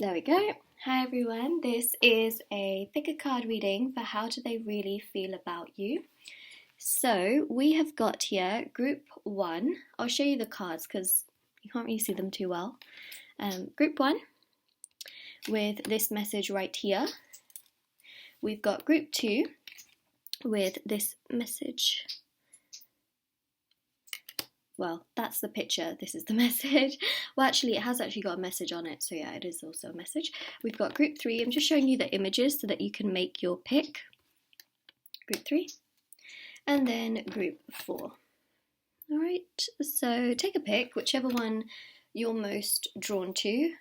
There we go. Hi everyone, this is a pick a card reading for how do they really feel about you. So we have got here group 1. I'll show you the cards because you can't really see them too well. Group 1 with this message right here. We've got group 2 with this message. Well, that's the picture, this is the message. Well, actually, it has actually got a message on it, so yeah, it is also a message. We've got group 3, I'm just showing you the images so that you can make your pick. Group 3, and then group 4. Alright, so take a pick, whichever one you're most drawn to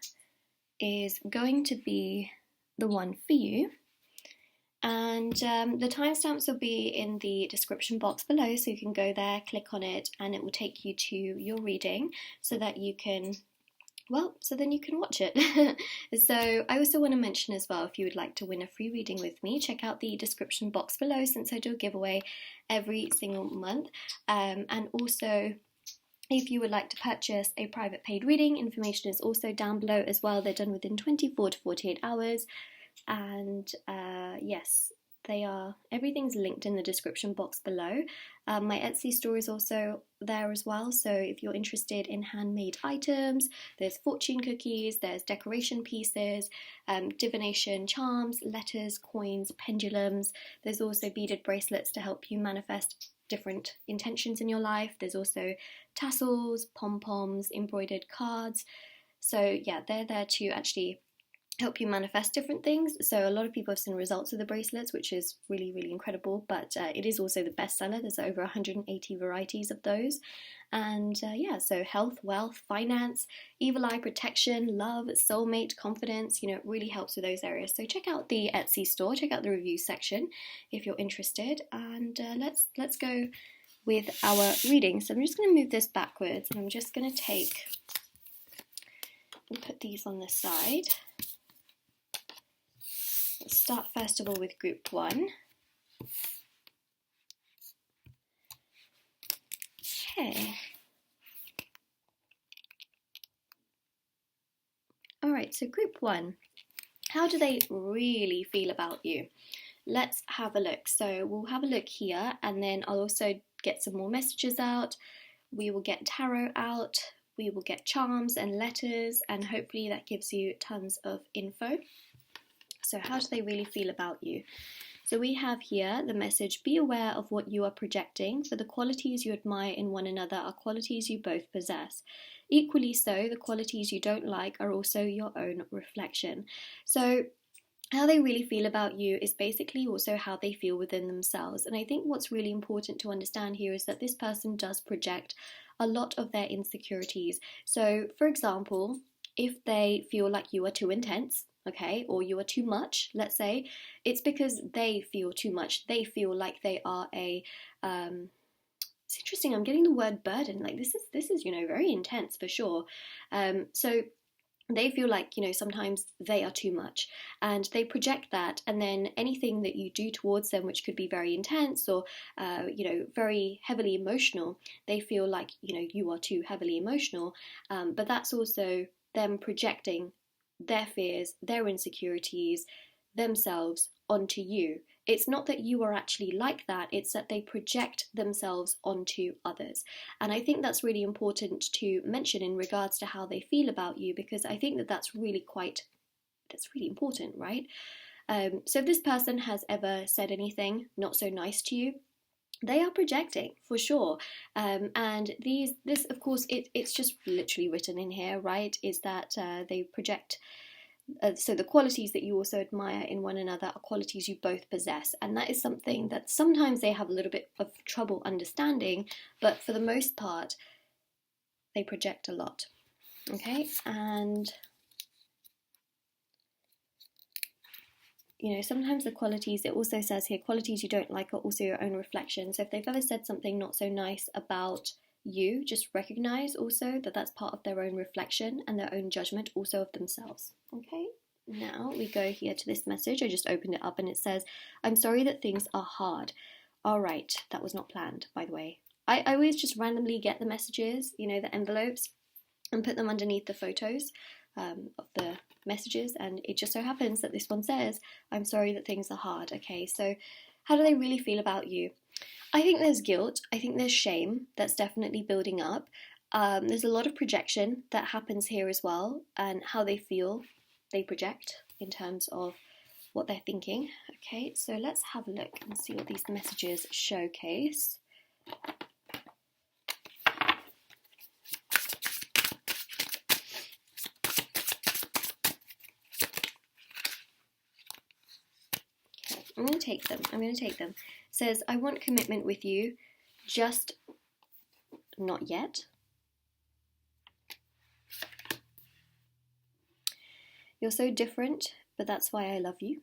is going to be the one for you. And the timestamps will be in the description box below, so you can go there, click on it, and it will take you to your reading so that you can, well, so then you can watch it. So I also want to mention as well, if you would like to win a free reading with me, check out the description box below since I do a giveaway every single month. And also, if you would like to purchase a private paid reading, information is also down below as well. They're done within 24 to 48 hours. And yes, everything's linked in the description box below. My Etsy store is also there as well, so if you're interested in handmade items, there's fortune cookies, there's decoration pieces, divination charms, letters, coins, pendulums. There's also beaded bracelets to help you manifest different intentions in your life. There's also tassels, pom-poms, embroidered cards. So yeah, they're there to actually help you manifest different things. So a lot of people have seen results of the bracelets, which is really, really incredible, but it is also the bestseller. There's over 180 varieties of those. And yeah, so health, wealth, finance, evil eye protection, love, soulmate, confidence, it really helps with those areas. So check out the Etsy store, check out the review section if you're interested, and let's go with our reading. So I'm just going to move this backwards, and I'm just going to take and put these on the side. Let's start first of all with group 1. Okay. Alright, so group 1. How do they really feel about you? Let's have a look. So we'll have a look here, and then I'll also get some more messages out. We will get tarot out. We will get charms and letters, and hopefully that gives you tons of info. So how do they really feel about you? So we have here the message, be aware of what you are projecting, for the qualities you admire in one another are qualities you both possess. Equally so, the qualities you don't like are also your own reflection. So how they really feel about you is basically also how they feel within themselves. And I think what's really important to understand here is that this person does project a lot of their insecurities. So for example, if they feel like you are too intense, okay, or you are too much, let's say, it's because they feel too much. They feel like they are it's interesting, I'm getting the word burden, like this is very intense for sure. So they feel like, sometimes they are too much, and they project that, and then anything that you do towards them, which could be very intense or, very heavily emotional, they feel like, you are too heavily emotional, but that's also them projecting their fears, their insecurities, themselves onto you. It's not that you are actually like that, it's that they project themselves onto others. And I think that's really important to mention in regards to how they feel about you, because I think that that's really important, right? So if this person has ever said anything not so nice to you, they are projecting for sure. And this of course, it's just literally written in here, right, is that they project so the qualities that you also admire in one another are qualities you both possess, and that is something that sometimes they have a little bit of trouble understanding, but for the most part they project a lot. Okay, and sometimes the qualities, it also says here, qualities you don't like are also your own reflection. So if they've ever said something not so nice about you, just recognize also that that's part of their own reflection and their own judgment also of themselves. Okay, now we go here to this message. I just opened it up and it says, I'm sorry that things are hard. All right, that was not planned, by the way. I always just randomly get the messages, the envelopes, and put them underneath the photos. of the messages, and it just so happens that this one says, I'm sorry that things are hard. Okay, so how do they really feel about you? I think there's guilt. I think there's shame that's definitely building up. There's a lot of projection that happens here as well, and how they feel, they project in terms of what they're thinking. Okay, so let's have a look and see what these messages showcase. Okay, I'm going to take them. It says, I want commitment with you, just not yet. You're so different, but that's why I love you.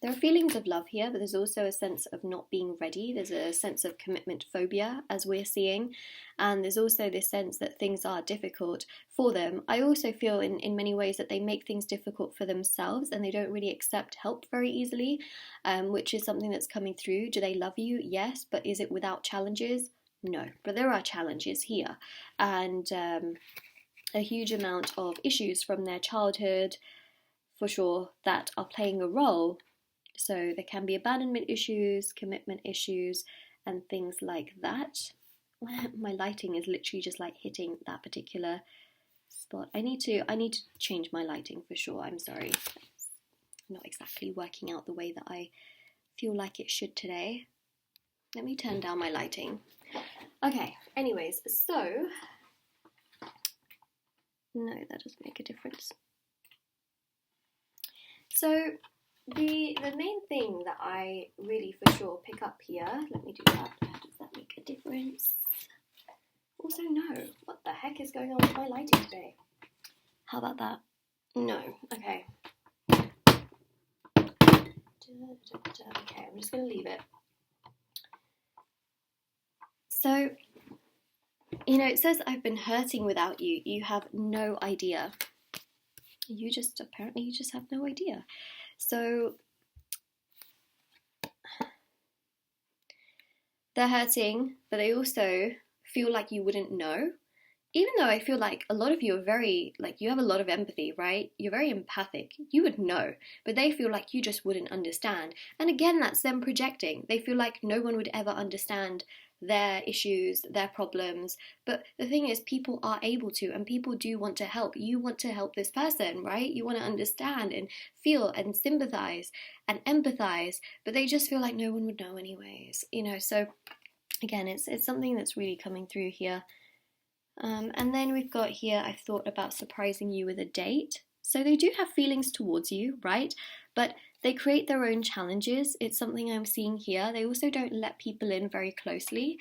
There are feelings of love here, but there's also a sense of not being ready. There's a sense of commitment phobia, as we're seeing. And there's also this sense that things are difficult for them. I also feel in many ways that they make things difficult for themselves, and they don't really accept help very easily, which is something that's coming through. Do they love you? Yes. But is it without challenges? No. But there are challenges here. And a huge amount of issues from their childhood, for sure, that are playing a role. So there can be abandonment issues, commitment issues, and things like that. My lighting is literally just like hitting that particular spot. I need to change my lighting for sure. I'm sorry. It's not exactly working out the way that I feel like it should today. Let me turn down my lighting. Okay, anyways, so no, that doesn't make a difference. So the main thing that I really for sure pick up here, let me do that. Does that make a difference? Also, no. What the heck is going on with my lighting today? How about that? No. Okay. Okay, I'm just going to leave it. So, it says I've been hurting without you. You have no idea. Apparently you just have no idea. So they're hurting, but they also feel like you wouldn't know. Even though I feel like a lot of you are very, you have a lot of empathy, right? You're very empathic. You would know, but they feel like you just wouldn't understand. And again, that's them projecting. They feel like no one would ever understand their issues, their problems. But the thing is, people are able to, and people do want to help. You want to help this person, right? You want to understand and feel and sympathize and empathize, but they just feel like no one would know anyways, so again, it's something that's really coming through here. And then we've got here, I've thought about surprising you with a date. So they do have feelings towards you, right? But they create their own challenges. It's something I'm seeing here. They also don't let people in very closely.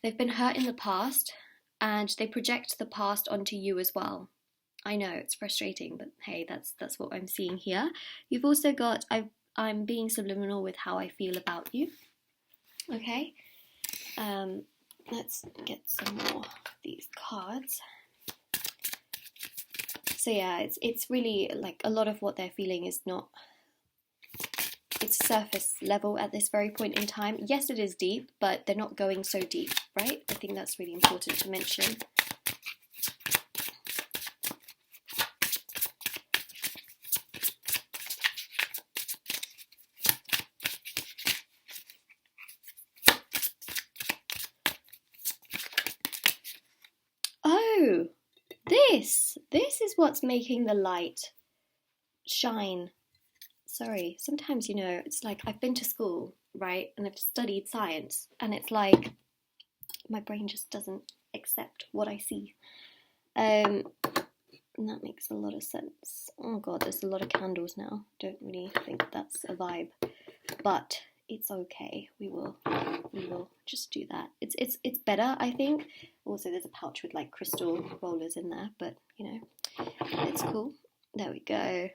They've been hurt in the past, and they project the past onto you as well. I know, it's frustrating, but hey, that's what I'm seeing here. You've also got, I'm being subliminal with how I feel about you. Okay. Let's get some more of these cards. So yeah, it's really like a lot of what they're feeling is not, it's surface level at this very point in time. Yes, it is deep, but they're not going so deep, right? I think that's really important to mention. Oh, this is what's making the light shine. Sorry, sometimes, it's like I've been to school, right, and I've studied science, and it's like my brain just doesn't accept what I see. And that makes a lot of sense. Oh god, there's a lot of candles now. Don't really think that's a vibe, but it's okay. We will just do that. It's better, I think. Also, there's a pouch with like crystal rollers in there, but it's cool. There we go.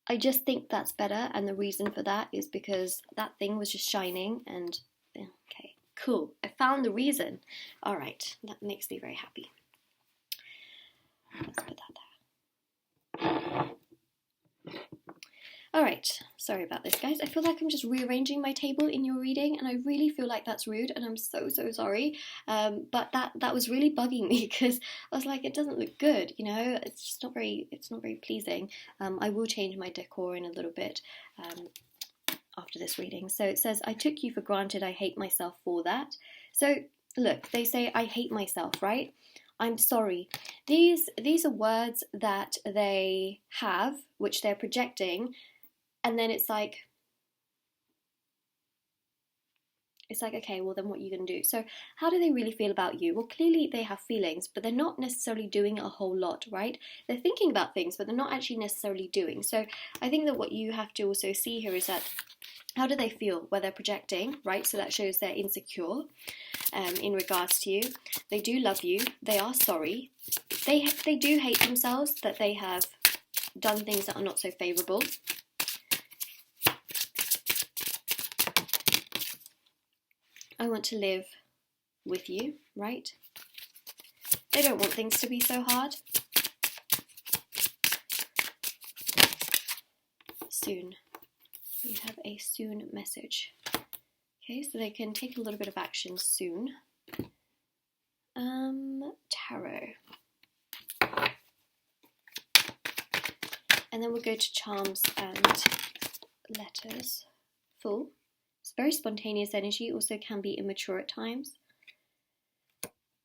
I just think that's better, and the reason for that is because that thing was just shining, and okay, cool. I found the reason. All right, that makes me very happy. Let's put that there. Alright, sorry about this, guys. I feel like I'm just rearranging my table in your reading, and I really feel like that's rude, and I'm so sorry. But that was really bugging me, because I was like, it doesn't look good, you know? It's just not very pleasing. I will change my decor in a little bit after this reading. So it says, I took you for granted, I hate myself for that. So look, they say, I hate myself, right? I'm sorry. These are words that they have, which they're projecting, and then it's like, okay, well then what are you going to do? So how do they really feel about you? Well, clearly they have feelings, but they're not necessarily doing a whole lot, right? They're thinking about things, but they're not actually necessarily doing. So I think that what you have to also see here is that, how do they feel where they're projecting, right? So that shows they're insecure in regards to you. They do love you. They are sorry. They do hate themselves that they have done things that are not so favourable. I want to live with you, right? They don't want things to be so hard. Soon. We have a soon message. Okay, so they can take a little bit of action soon. Tarot. And then we'll go to charms and letters. Full. It's very spontaneous energy, also can be immature at times.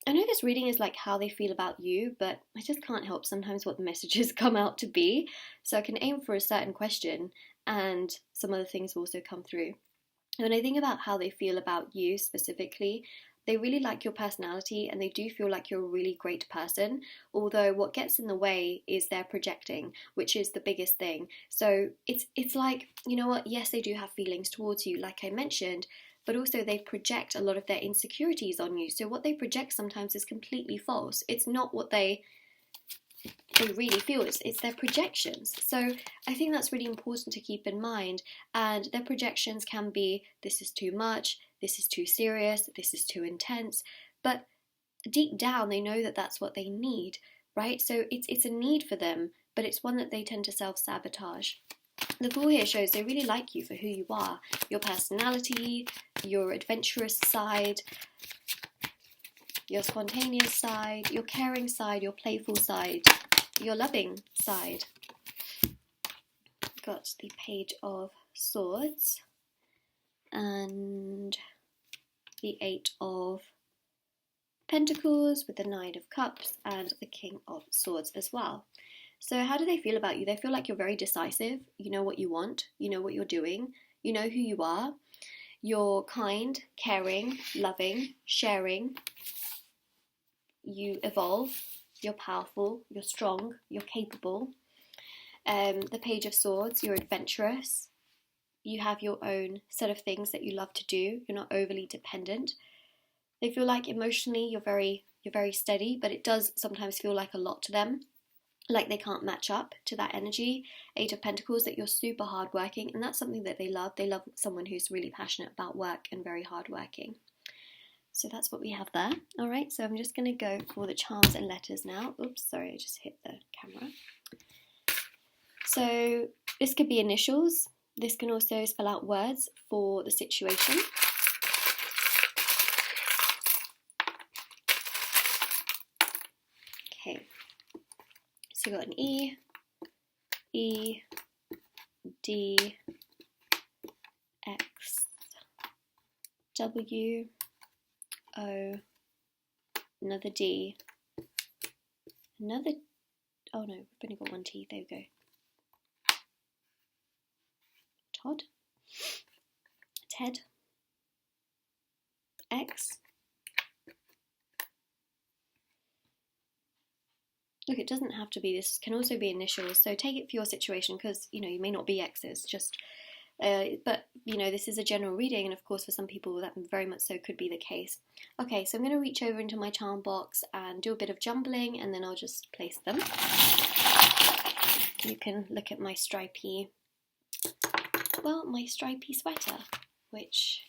I know this reading is like how they feel about you, but I just can't help sometimes what the messages come out to be. So I can aim for a certain question and some other things also come through. And when I think about how they feel about you specifically, they really like your personality and they do feel like you're a really great person, although what gets in the way is their projecting, which is the biggest thing. So it's like, you know what, yes, they do have feelings towards you, like I mentioned, but also they project a lot of their insecurities on you. So what they project sometimes is completely false. It's not what they really feel, it's their projections. So I think that's really important to keep in mind, and their projections can be, this is too much, this is too serious, this is too intense, but deep down they know that that's what they need, right? So it's a need for them, but it's one that they tend to self-sabotage. The Fool here shows they really like you for who you are, your personality, your adventurous side, your spontaneous side, your caring side, your playful side, your loving side. Got the Page of Swords and the Eight of Pentacles with the Nine of Cups and the King of Swords as well. So how do they feel about you? They feel like you're very decisive. You know what you want. You know what you're doing. You know who you are. You're kind, caring, loving, sharing. You evolve. You're powerful. You're strong. You're capable. The Page of Swords, you're adventurous. You have your own set of things that you love to do. You're not overly dependent. They feel like emotionally you're very steady, but it does sometimes feel like a lot to them, like they can't match up to that energy. Eight of Pentacles, that you're super hardworking, and that's something that they love. They love someone who's really passionate about work and very hardworking. So that's what we have there. All right, so I'm just going to go for the charms and letters now. Oops, sorry, I just hit the camera. So this could be initials. This can also spell out words for the situation. Okay, so we've got an E, E, D, X, W, O, another D, another, oh no, we've only got one T, there we go. Todd, Ted, X. Look, it doesn't have to be, this can also be initials, so take it for your situation, because, you know, you may not be X's, just, but, you know, this is a general reading, and of course for some people that very much so could be the case. Okay, so I'm going to reach over into my charm box and do a bit of jumbling, and then I'll just place them. You can look at my stripy sweater, which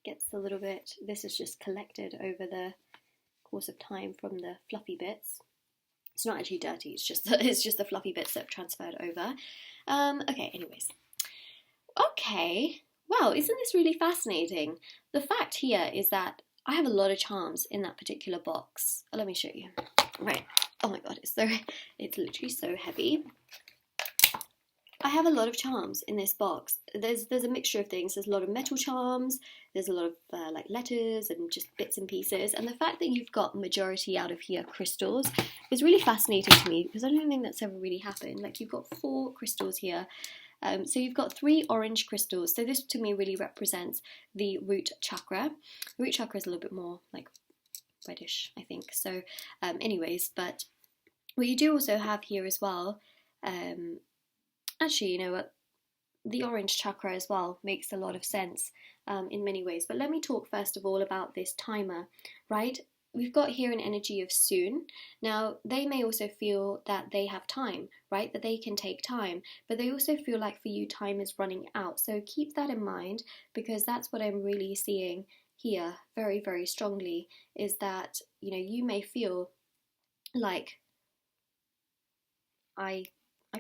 gets a little bit, this is just collected over the course of time from the fluffy bits. It's not actually dirty, it's just the fluffy bits that have transferred over. Okay, anyways. Okay, wow, isn't this really fascinating? The fact here is that I have a lot of charms in that particular box. Let me show you. Right. Oh my god, it's literally so heavy. I have a lot of charms in this box. There's a mixture of things. There's a lot of metal charms. There's a lot of like letters and just bits and pieces. And the fact that you've got majority out of here crystals is really fascinating to me, because I don't think that's ever really happened. Like, you've got 4 crystals here. So you've got 3 orange crystals. So this to me really represents the root chakra. The root chakra is a little bit more like reddish, I think. So anyways, but what you do also have here as well, actually, you know what, the orange chakra as well makes a lot of sense in many ways. But let me talk first of all about this timer, right? We've got here an energy of soon. Now, they may also feel that they have time, right? That they can take time, but they also feel like for you time is running out. So keep that in mind, because that's what I'm really seeing here very, very strongly, is that, you know, you may feel like I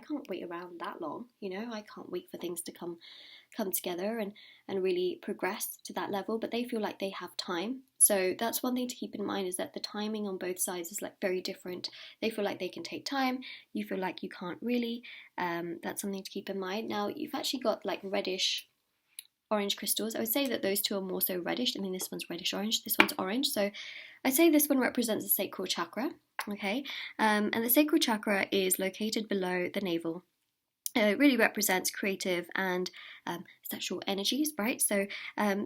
can't wait around that long, you know, I can't wait for things to come together and really progress to that level, but they feel like they have time. So that's one thing to keep in mind, is that the timing on both sides is like very different. They feel like they can take time, you feel like you can't really. That's something to keep in mind. Now, you've actually got like reddish orange crystals. I would say that those two are more so reddish. I mean, this one's reddish orange, this one's orange. So I'd say this one represents the sacral chakra. Okay, and the sacral chakra is located below the navel. It really represents creative and sexual energies, right? So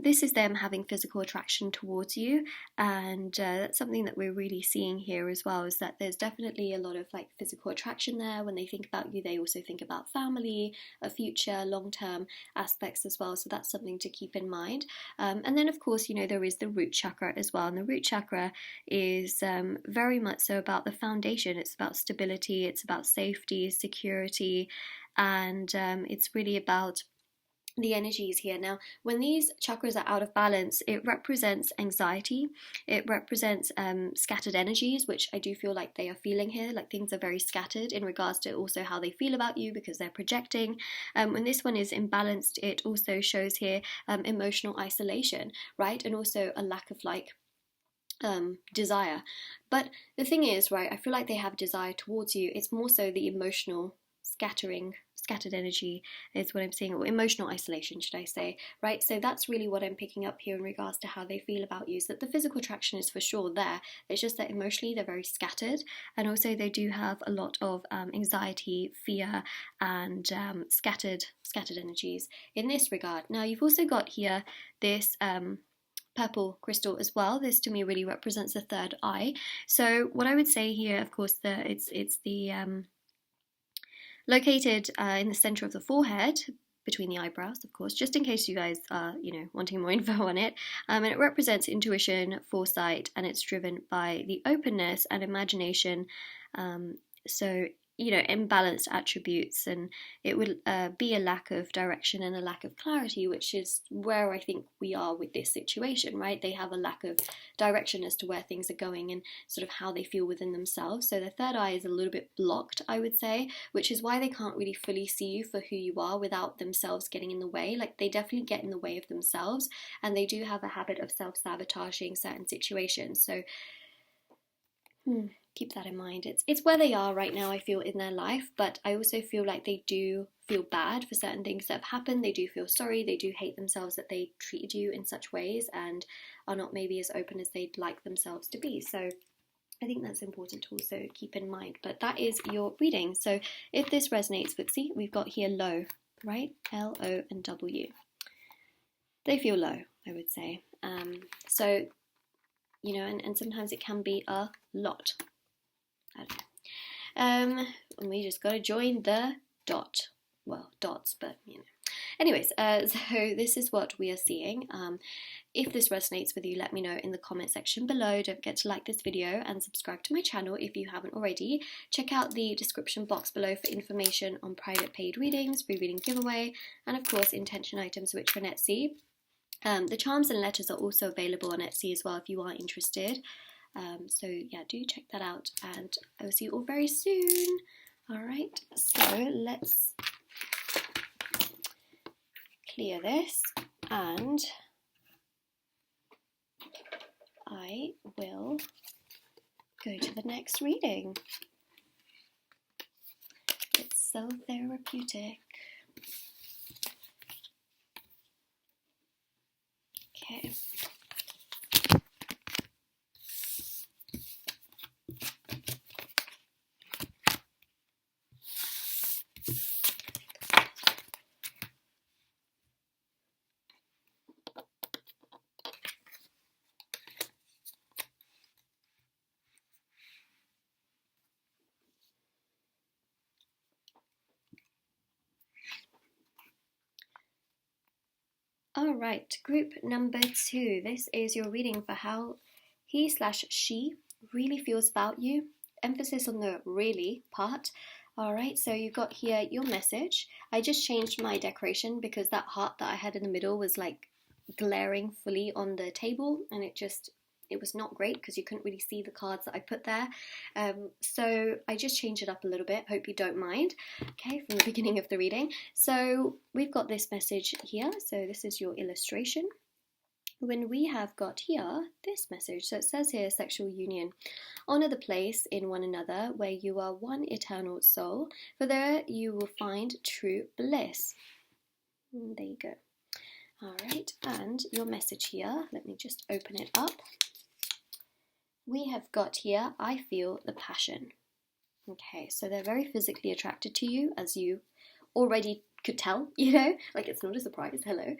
this is them having physical attraction towards you, and that's something that we're really seeing here as well, is that there's definitely a lot of like physical attraction there. When they think about you, they also think about family, a future, long-term aspects as well, so that's something to keep in mind. And then of course, you know, there is the root chakra as well, and the root chakra is very much so about the foundation. It's about stability, it's about safety, security, and it's really about the energies here. Now, when these chakras are out of balance, it represents anxiety, it represents scattered energies, which I do feel like they are feeling here, like things are very scattered in regards to also how they feel about you, because they're projecting. When this one is imbalanced, it also shows here emotional isolation, right, and also a lack of like desire. But the thing is, right, I feel like they have desire towards you. It's more so the emotional scattered energy is what I'm seeing, or emotional isolation, should I say, right? So that's really what I'm picking up here in regards to how they feel about you, is that the physical attraction is for sure there, it's just that emotionally they're very scattered, and also they do have a lot of anxiety, fear, and scattered energies in this regard. Now, you've also got here this purple crystal as well. This to me really represents the third eye. So what I would say here, of course, it's the located in the center of the forehead, between the eyebrows, of course, just in case you guys are, you know, wanting more info on it. And it represents intuition, foresight, and it's driven by the openness and imagination. So, you know, imbalanced attributes, and it would be a lack of direction and a lack of clarity, which is where I think we are with this situation, right? They have a lack of direction as to where things are going and sort of how they feel within themselves. So the third eye is a little bit blocked, I would say, which is why they can't really fully see you for who you are without themselves getting in the way. Like, they definitely get in the way of themselves, and they do have a habit of self-sabotaging certain situations. So keep that in mind. It's where they are right now, I feel, in their life, but I also feel like they do feel bad for certain things that have happened. They do feel sorry, they do hate themselves that they treated you in such ways and are not maybe as open as they'd like themselves to be. So I think that's important to also keep in mind. But that is your reading. So if this resonates with, see, we've got here low, right? L, O, and W. They feel low, I would say. So, you know, and sometimes it can be a lot. I don't know. And we just got to join the dot. Well, dots, but, you know. Anyways, so this is what we are seeing. If this resonates with you, let me know in the comment section below. Don't forget to like this video and subscribe to my channel if you haven't already. Check out the description box below for information on private paid readings, free reading giveaway, and of course intention items which are on Etsy. The charms and letters are also available on Etsy as well if you are interested. So yeah, do check that out, and I will see you all very soon. Alright, so let's clear this, and I will go to the next reading. It's so therapeutic. Okay. Alright, group number 2. This is your reading for how he/she really feels about you. Emphasis on the really part. Alright, so you've got here your message. I just changed my decoration because that heart that I had in the middle was like glaring fully on the table, and it was not great because you couldn't really see the cards that I put there. So I just changed it up a little bit. Hope you don't mind. Okay, from the beginning of the reading. So we've got this message here. So this is your illustration. When we have got here this message, so it says here, sexual union. Honor the place in one another where you are one eternal soul, for there you will find true bliss. And there you go. Alright, and your message here, let me just open it up. We have got here, I feel the passion. Okay, so they're very physically attracted to you, as you already could tell, you know, like it's not a surprise, hello.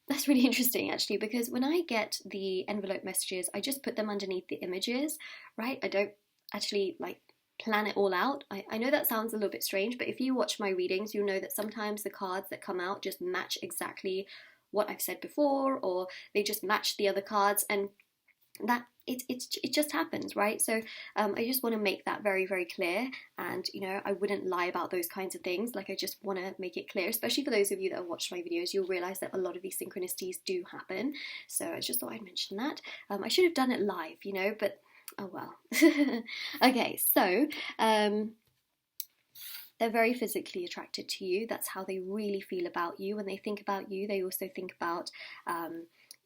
That's really interesting actually, because when I get the envelope messages, I just put them underneath the images, right? I don't actually like plan it all out. I know that sounds a little bit strange, but if you watch my readings, you'll know that sometimes the cards that come out just match exactly what I've said before, or they just match the other cards, and that it just happens, right? So I just want to make that very, very clear, and you know, I wouldn't lie about those kinds of things. Like, I just want to make it clear, especially for those of you that have watched my videos. You'll realize that a lot of these synchronicities do happen, so I just thought I'd mention that. I should have done it live, you know, but oh well. Okay, so they're very physically attracted to you. That's how they really feel about you. When they think about you, they also think about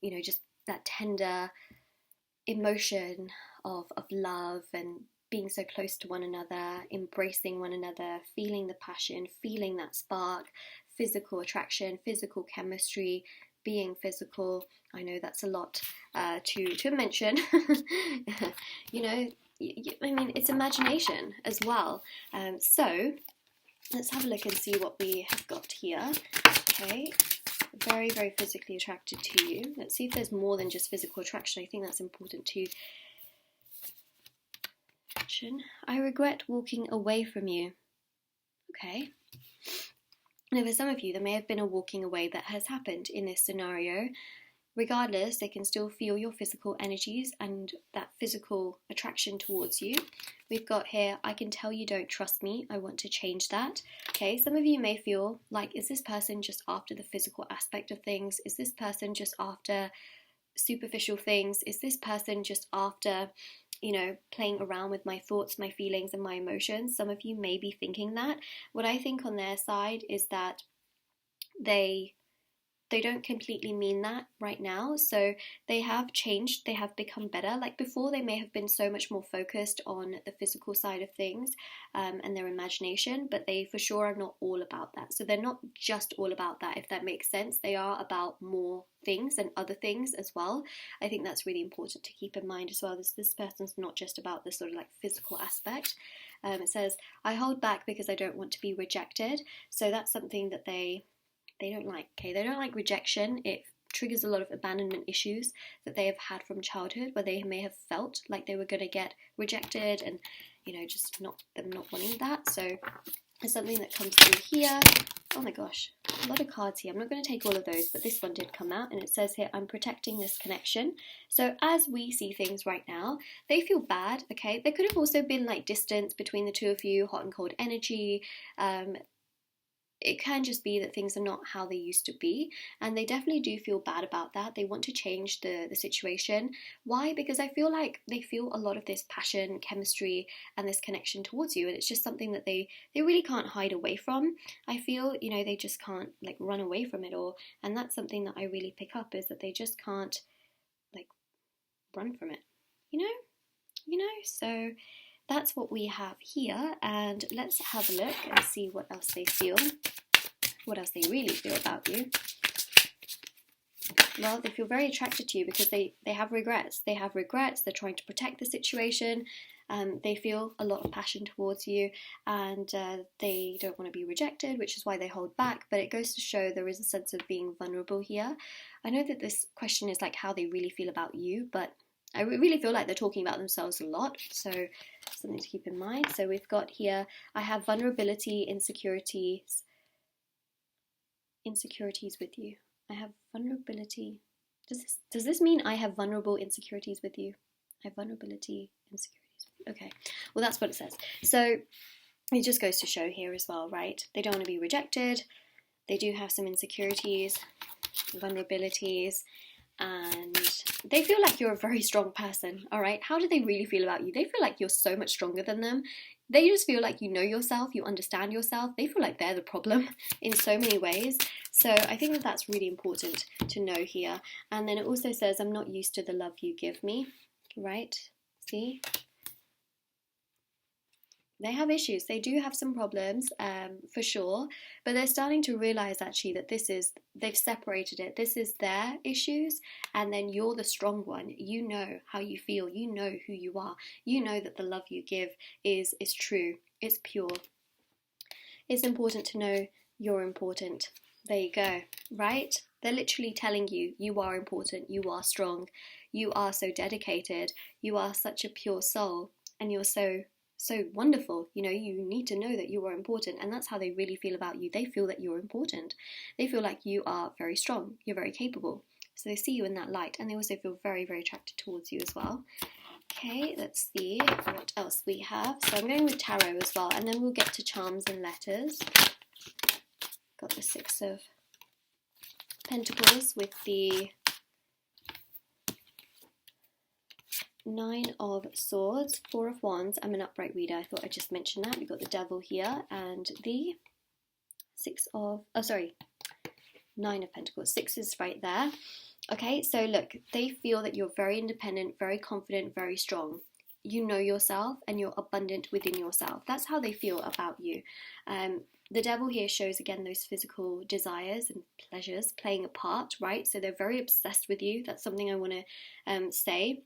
you know, just that tender emotion of love and being so close to one another, embracing one another, feeling the passion, feeling that spark, physical attraction, physical chemistry, being physical. I know that's a lot to mention. You know, I mean, it's imagination as well. So let's have a look and see what we have got here. Okay. Very, very physically attracted to you. Let's see if there's more than just physical attraction. I think that's important to mention. I regret walking away from you. Okay. Now, for some of you, there may have been a walking away that has happened in this scenario. Regardless, they can still feel your physical energies and that physical attraction towards you. We've got here, I can tell you don't trust me. I want to change that. Okay, some of you may feel like, is this person just after the physical aspect of things? Is this person just after superficial things? Is this person just after, you know, playing around with my thoughts, my feelings, and my emotions? Some of you may be thinking that. What I think on their side is that they don't completely mean that right now. So they have changed, they have become better. Like before, they may have been so much more focused on the physical side of things and their imagination, but they for sure are not all about that. So they're not just all about that, if that makes sense. They are about more things and other things as well. I think that's really important to keep in mind as well. This person's not just about the sort of like physical aspect. It says, I hold back because I don't want to be rejected. So that's something that they don't like, okay? They don't like rejection. It triggers a lot of abandonment issues that they have had from childhood, where they may have felt like they were going to get rejected and, you know, just not wanting that. So there's something that comes through here. Oh my gosh, a lot of cards here. I'm not going to take all of those, but this one did come out, and it says here, I'm protecting this connection. So as we see things right now, they feel bad, okay? There could have also been like distance between the two of you, hot and cold energy, it can just be that things are not how they used to be, and they definitely do feel bad about that. They want to change the situation. Why? Because I feel like they feel a lot of this passion, chemistry, and this connection towards you, and it's just something that they really can't hide away from. I feel, you know, they just can't like run away from it all, and that's something that I really pick up, is that they just can't like run from it, you know. So that's what we have here, and let's have a look and see what else they feel, what else they really feel about you. Well, they feel very attracted to you because they have regrets. They have regrets, they're trying to protect the situation, they feel a lot of passion towards you, and they don't want to be rejected, which is why they hold back, but it goes to show there is a sense of being vulnerable here. I know that this question is like how they really feel about you, but I really feel like they're talking about themselves a lot, so something to keep in mind. So we've got here, I have vulnerability, insecurities with you. I have vulnerability. Does this mean I have vulnerable insecurities with you? I have vulnerability, insecurities with you. Okay, well that's what it says. So it just goes to show here as well, right? They don't want to be rejected. They do have some insecurities, vulnerabilities, and they feel like you're a very strong person, all right? How do they really feel about you? They feel like you're so much stronger than them. They just feel like you know yourself, you understand yourself. They feel like they're the problem in so many ways. So I think that that's really important to know here. And then it also says, I'm not used to the love you give me, right? See? They have issues. They do have some problems, for sure, but they're starting to realize actually that they've separated it. This is their issues, and then you're the strong one. You know how you feel. You know who you are. You know that the love you give is true. It's pure. It's important to know you're important. There you go, right? They're literally telling you, you are important, you are strong, you are so dedicated, you are such a pure soul, and you're so wonderful. You know, you need to know that you are important, and that's how they really feel about you. They feel that you're important. They feel like you are very strong, you're very capable. So they see you in that light, and they also feel very, very attracted towards you as well. Okay, let's see what else we have. So I'm going with tarot as well, and then we'll get to charms and letters. Got the Six of Pentacles with the Nine of Swords, Four of Wands. I'm an upright reader. I thought I'd just mention that. We've got the Devil here and the Nine of Pentacles. Six is right there. Okay, so look, they feel that you're very independent, very confident, very strong. You know yourself and you're abundant within yourself. That's how they feel about you. The Devil here shows again those physical desires and pleasures playing a part, right? So they're very obsessed with you. That's something I want to say.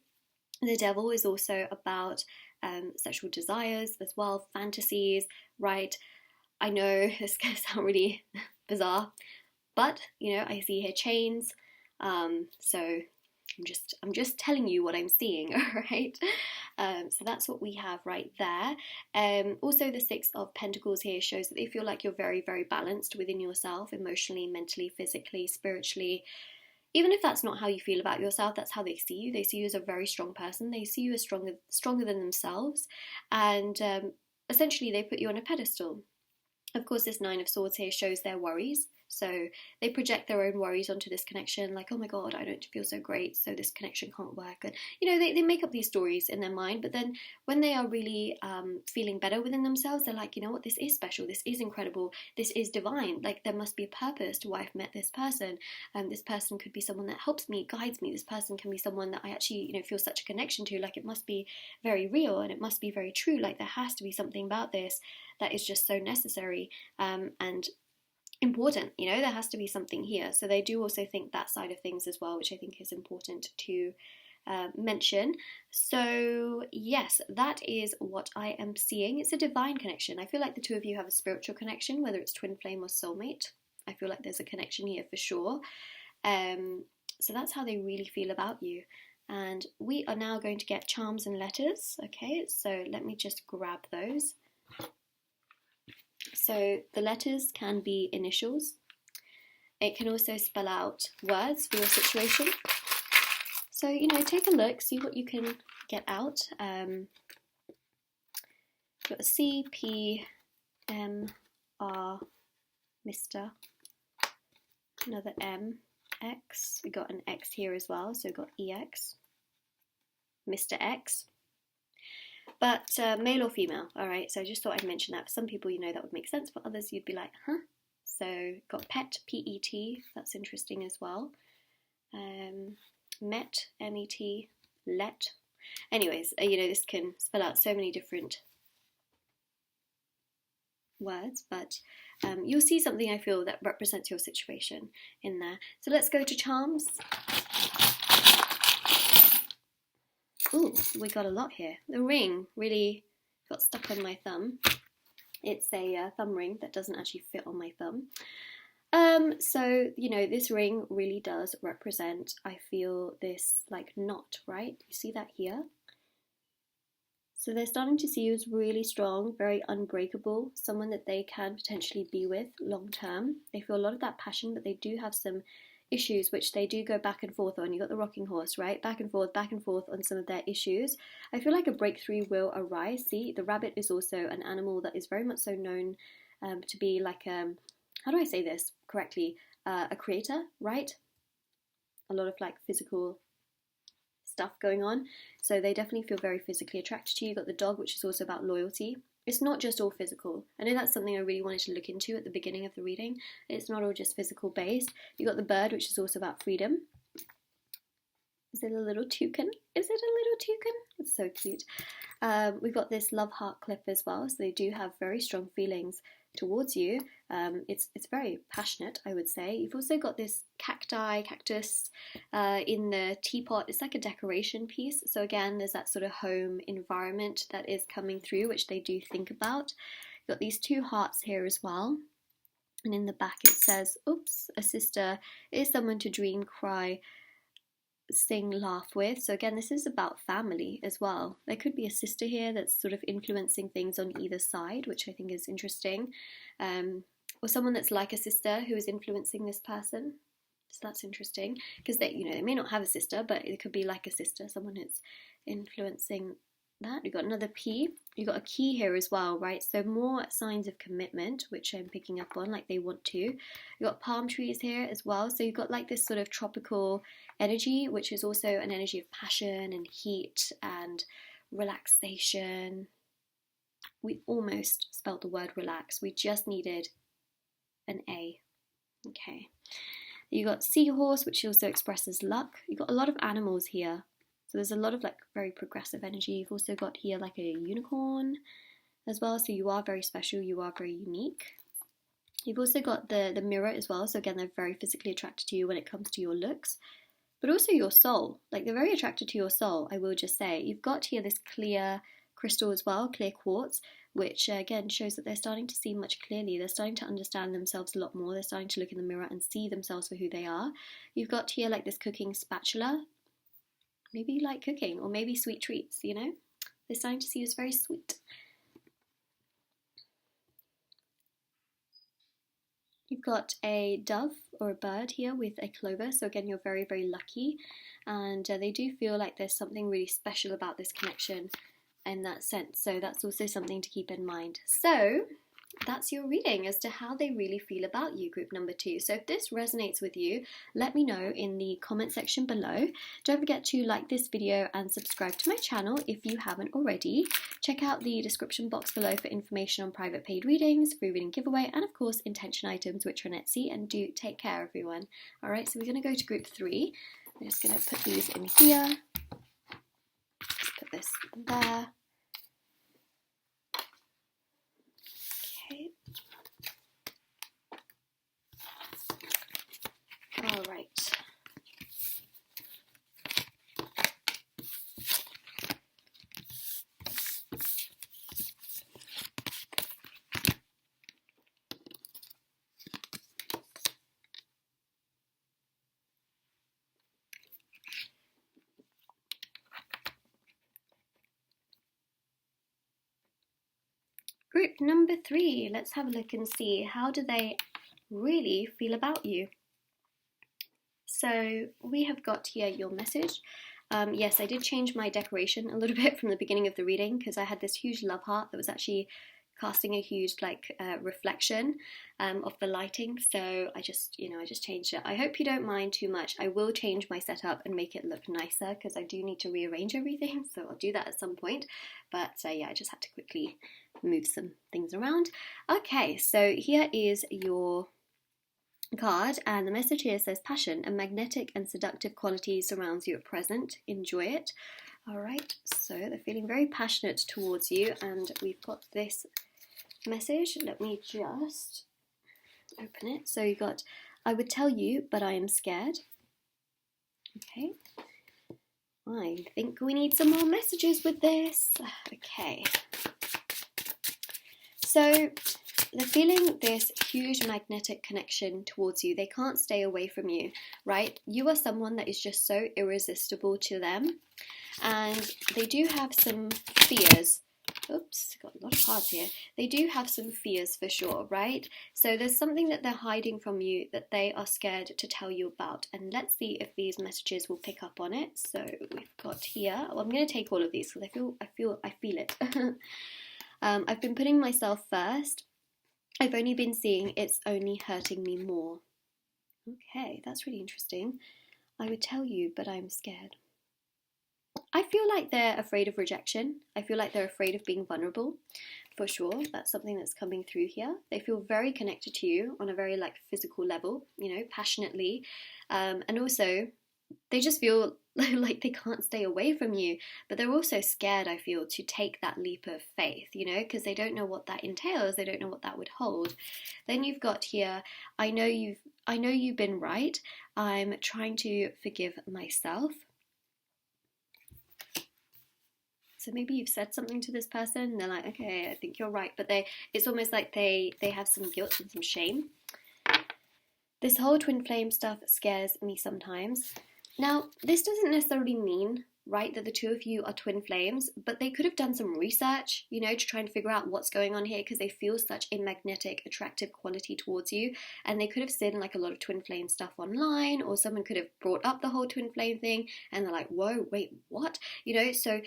The Devil is also about sexual desires as well, fantasies, right? I know this can sound really bizarre, but you know, I see here chains. So I'm just telling you what I'm seeing, all right? So that's what we have right there. Also, the Six of Pentacles here shows that they feel like you're very, very balanced within yourself, emotionally, mentally, physically, spiritually. Even if that's not how you feel about yourself, that's how they see you. They see you as a very strong person. They see you as stronger than themselves. And essentially, they put you on a pedestal. Of course, this Nine of Swords here shows their worries. So they project their own worries onto this connection, like, oh my God, I don't feel so great, so this connection can't work. And, you know, they make up these stories in their mind, but then when they are really feeling better within themselves, they're like, you know what, this is special, this is incredible, this is divine. Like, there must be a purpose to why I've met this person. This person could be someone that helps me, guides me. This person can be someone that I actually, you know, feel such a connection to. Like, it must be very real and it must be very true. Like, there has to be something about this that is just so necessary and important, you know, there has to be something here. So they do also think that side of things as well, which I think is important to mention. So yes, that is what I am seeing. It's a divine connection. I feel like the two of you have a spiritual connection, whether it's twin flame or soulmate. I feel like there's a connection here for sure. So that's how they really feel about you. And we are now going to get charms and letters. Okay, so let me just grab those. So the letters can be initials. It can also spell out words for your situation. So, you know, take a look, see what you can get out. Got a C, P, M, R, Mr. Another M, X. We got an X here as well, so we've got EX. Mr. X. But male or female, alright, so I just thought I'd mention that. For some people, you know, that would make sense. For others, you'd be like, huh? So, got pet, P-E-T, that's interesting as well. Met, M-E-T, let. Anyways, you know, this can spell out so many different words, but you'll see something, I feel, that represents your situation in there. So let's go to charms. Ooh, we got a lot here. The ring really got stuck on my thumb. It's a thumb ring that doesn't actually fit on my thumb. So, you know, this ring really does represent, I feel, this like knot, right? You see that here? So they're starting to see you as really strong, very unbreakable, someone that they can potentially be with long term. They feel a lot of that passion, but they do have some issues which they do go back and forth on. You got the rocking horse, right? Back and forth on some of their issues. I feel like a breakthrough will arise. See, the rabbit is also an animal that is very much so known to be like, how do I say this correctly? A creator, right? A lot of like physical stuff going on. So they definitely feel very physically attracted to you. You got the dog, which is also about loyalty. It's not just all physical. I know that's something I really wanted to look into at the beginning of the reading. It's not all just physical based. You got the bird, which is also about freedom. Is it a little toucan? Is it a little toucan? It's so cute. We've got this love heart cliff as well. So they do have very strong feelings towards you. It's very passionate, I would say. You've also got this cactus in the teapot. It's like a decoration piece. So again, there's that sort of home environment that is coming through, which they do think about. You've got these two hearts here as well. And in the back it says, oops, a sister is someone to dream, cry, sing, laugh with. So again, this is about family as well. There could be a sister here that's sort of influencing things on either side, which I think is interesting. Or someone that's like a sister who is influencing this person. So that's interesting because they, you know, they may not have a sister, but it could be like a sister, someone who's influencing that. You've got another P. You've got a key here as well, right? So more signs of commitment, which I'm picking up on, like they want to. You've got palm trees here as well. So you've got like this sort of tropical energy, which is also an energy of passion and heat and relaxation. We almost spelt the word relax. We just needed an A. Okay. You got seahorse, which also expresses luck. You've got a lot of animals here. So there's a lot of like very progressive energy. You've also got here like a unicorn as well. So you are very special. You are very unique. You've also got the mirror as well. So again, they're very physically attracted to you when it comes to your looks, but also your soul. Like they're very attracted to your soul, I will just say. You've got here this clear crystal as well, clear quartz, which again shows that they're starting to see much clearly. They're starting to understand themselves a lot more. They're starting to look in the mirror and see themselves for who they are. You've got here like this cooking spatula. Maybe you like cooking, or maybe sweet treats, you know? They're starting to see you as very sweet. You've got a dove or a bird here with a clover. So again, you're very, very lucky. And they do feel like there's something really special about this connection in that sense. So that's also something to keep in mind. So that's your reading as to how they really feel about you, group number 2. So if this resonates with you, let me know in the comment section below. Don't forget to like this video and subscribe to my channel if you haven't already. Check out the description box below for information on private paid readings, free reading giveaway, and of course intention items, which are on Etsy. And do take care, everyone. Alright, so we're going to go to group 3. I'm just going to put these in here. Let's put this there. All right. Group number 3, let's have a look and see how do they really feel about you. So we have got here your message. Yes, I did change my decoration a little bit from the beginning of the reading because I had this huge love heart that was actually casting a huge like reflection of the lighting, so I just changed it. I hope you don't mind too much. I will change my setup and make it look nicer because I do need to rearrange everything, so I'll do that at some point. But yeah, I just had to quickly move some things around. Okay, so here is your card, and the message here says passion, a magnetic and seductive quality surrounds you at present. Enjoy it. Alright, so they're feeling very passionate towards you, and we've got this message. Let me just open it. So you got, I would tell you, but I am scared. Okay. I think we need some more messages with this. Okay. So they're feeling this huge magnetic connection towards you. They can't stay away from you, right? You are someone that is just so irresistible to them. And they do have some fears. Oops, got a lot of cards here. They do have some fears for sure, right? So there's something that they're hiding from you that they are scared to tell you about. And let's see if these messages will pick up on it. So we've got here. Well, I'm going to take all of these because I feel it. I've been putting myself first. I've only been seeing it's only hurting me more. Okay, that's really interesting. I would tell you, but I'm scared. I feel like they're afraid of rejection. I feel like they're afraid of being vulnerable, for sure. That's something that's coming through here. They feel very connected to you on a very like physical level, you know, passionately. And also, they just feel like they can't stay away from you. But they're also scared, I feel, to take that leap of faith, you know, because they don't know what that entails. They don't know what that would hold. Then you've got here, I know you've been right. I'm trying to forgive myself. So maybe you've said something to this person and they're like, okay, I think you're right. But it's almost like they have some guilt and some shame. This whole twin flame stuff scares me sometimes. Now, this doesn't necessarily mean, right, that the two of you are twin flames, but they could have done some research, you know, to try and figure out what's going on here because they feel such a magnetic, attractive quality towards you. And they could have seen like a lot of twin flame stuff online, or someone could have brought up the whole twin flame thing and they're like, whoa, wait, what? You know, so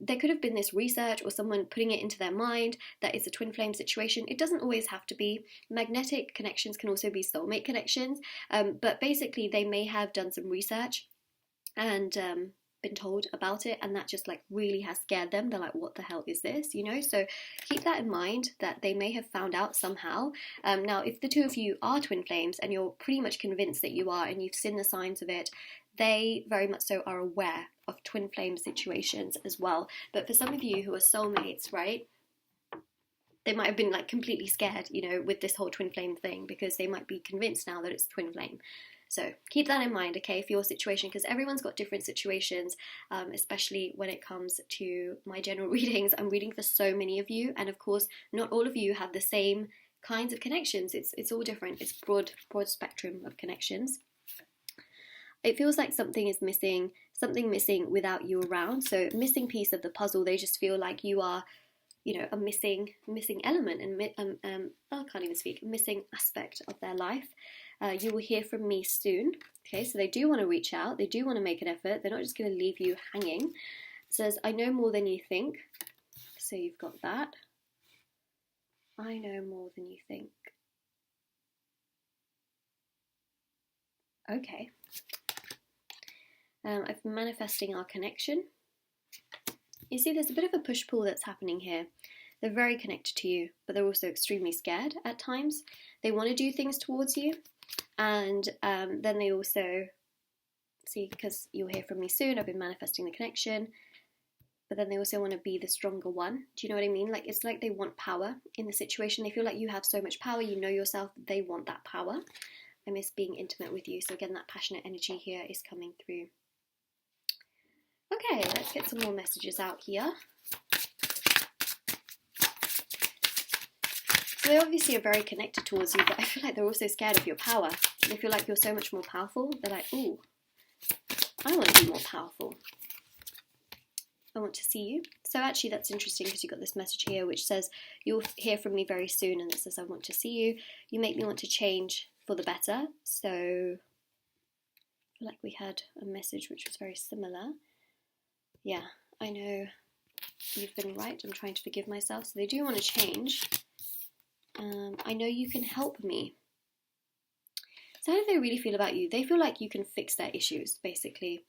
there could have been this research or someone putting it into their mind that it's a twin flame situation. It doesn't always have to be. Magnetic connections can also be soulmate connections. But basically they may have done some research and been told about it, and that just like really has scared them. They're like, what the hell is this? You know, so keep that in mind that they may have found out somehow. Now, if the two of you are twin flames and you're pretty much convinced that you are and you've seen the signs of it, they very much so are aware of twin flame situations as well. But for some of you who are soulmates, right, they might have been like completely scared, you know, with this whole twin flame thing because they might be convinced now that it's twin flame. So keep that in mind, okay, for your situation, because everyone's got different situations, especially when it comes to my general readings. I'm reading for so many of you, and of course, not all of you have the same kinds of connections. It's all different. It's broad spectrum of connections. It feels like something is missing, something missing without you around. So missing piece of the puzzle. They just feel like you are, you know, a missing element and I can't even speak. Missing aspect of their life. You will hear from me soon. Okay, so they do want to reach out. They do want to make an effort. They're not just going to leave you hanging. It says, I know more than you think. So you've got that. I know more than you think. Okay. I've been manifesting our connection. You see, there's a bit of a push-pull that's happening here. They're very connected to you, but they're also extremely scared at times. They want to do things towards you, and then they also, see, because you'll hear from me soon, I've been manifesting the connection, but then they also want to be the stronger one. Do you know what I mean? Like, it's like they want power in the situation. They feel like you have so much power, you know yourself, they want that power. I miss being intimate with you. So again, that passionate energy here is coming through. Okay, let's get some more messages out here. So they obviously are very connected towards you, but I feel like they're also scared of your power. They feel like you're so much more powerful. They're like, ooh, I want to be more powerful. I want to see you. So actually that's interesting because you've got this message here which says, you'll hear from me very soon, and it says, I want to see you. You make me want to change for the better. So I feel like we had a message which was very similar. Yeah, I know you've been right. I'm trying to forgive myself. So they do want to change. I know you can help me. So how do they really feel about you? They feel like you can fix their issues, basically.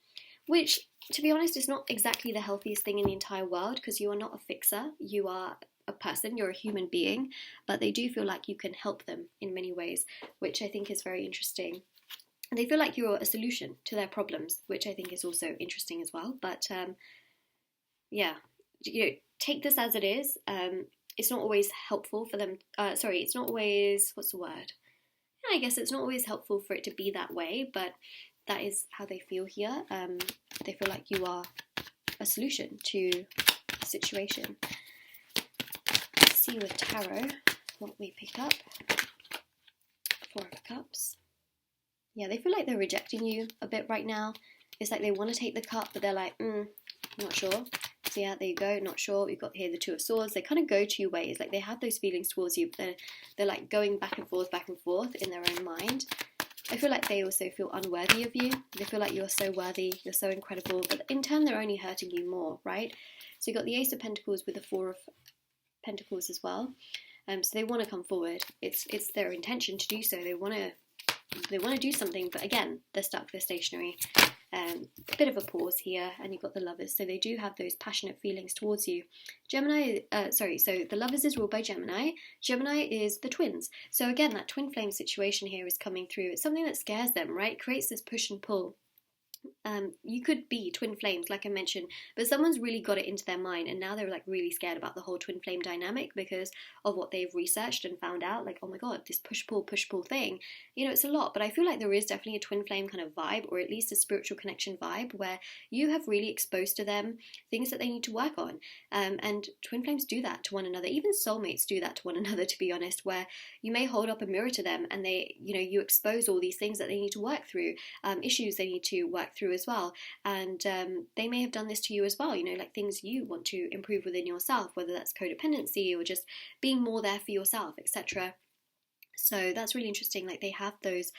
Which, to be honest, is not exactly the healthiest thing in the entire world, because you are not a fixer. You are a person, you're a human being, but they do feel like you can help them in many ways, which I think is very interesting. And they feel like you're a solution to their problems, which I think is also interesting as well. But yeah, take this as it is. It's not always helpful for them. It's not always, what's the word? I guess it's not always helpful for it to be that way, but that is how they feel here. They feel like you are a solution to a situation. Let's see with tarot what we pick up. Four of Cups. Yeah, they feel like they're rejecting you a bit right now. It's like they want to take the cup, but they're like, not sure. So yeah, there you go, not sure. We've got here the Two of Swords. They kind of go two ways. Like, they have those feelings towards you, but they're like going back and forth in their own mind. I feel like they also feel unworthy of you. They feel like you're so worthy, you're so incredible, but in turn they're only hurting you more, right? So you've got the Ace of Pentacles with the Four of Pentacles as well. So they want to come forward. It's their intention to do so. They want to do something, but again, they're stuck, they're stationary. A bit of a pause here, and you've got the Lovers, so they do have those passionate feelings towards you. So the Lovers is ruled by Gemini. Gemini is the twins. So again, that twin flame situation here is coming through. It's something that scares them, right? Creates this push and pull. You could be twin flames, like I mentioned, but someone's really got it into their mind, and now they're like really scared about the whole twin flame dynamic because of what they've researched and found out. Like, oh my god, this push pull thing, it's a lot. But I feel like there is definitely a twin flame kind of vibe, or at least a spiritual connection vibe, where you have really exposed to them things that they need to work on. And twin flames do that to one another. Even soulmates do that to one another, to be honest, where you may hold up a mirror to them and they, you expose all these things that they need to work through, issues they need to work through as well, and they may have done this to you as well, like things you want to improve within yourself, whether that's codependency or just being more there for yourself, etc. So that's really interesting. Like, they have those